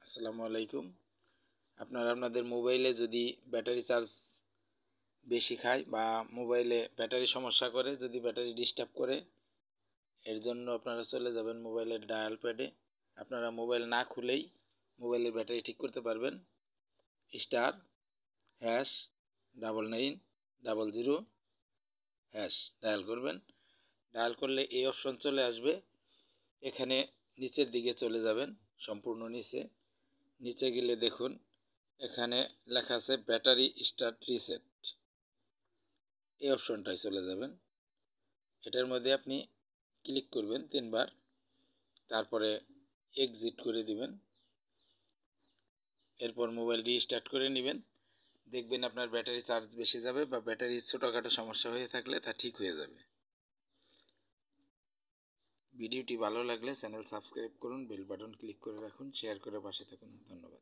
আসসালামু আলাইকুম। আপনারা আপনাদের মোবাইলে যদি ব্যাটারি চার্জ বেশি খায় বা মোবাইলে ব্যাটারি সমস্যা করে, যদি ব্যাটারি ডিস্টার্ব করে, এর জন্য আপনারা চলে যাবেন মোবাইলের ডায়াল প্যাডে। আপনারা মোবাইল না খুলেই মোবাইলের ব্যাটারি ঠিক করতে পারবেন। স্টার হ্যাশ 9900 হ্যাশ ডায়াল করবেন। ডায়াল করলে এই অপশন চলে আসবে। এখানে নিচের দিকে চলে যাবেন, সম্পূর্ণ নিচে গেলে দেখুন এখানে লেখা আছে ব্যাটারি স্টার্ট রিসেট। এই অপশনটায় চলে যাবেন। এটার মধ্যে আপনি ক্লিক করবেন 3 বার, তারপরে এক্সিট করে দিবেন। এরপর মোবাইল রিস্টার্ট করে নেবেন। দেখবেন আপনার ব্যাটারি চার্জ বেশি যাবে বা ব্যাটারির ছোটোখাটো সমস্যা হয়ে থাকলে তা ঠিক হয়ে যাবে। ভিডিওটি ভালো লাগলে চ্যানেল সাবস্ক্রাইব করুন, বেল বাটন ক্লিক করে রাখুন, শেয়ার করে পাশে থাকুন। ধন্যবাদ।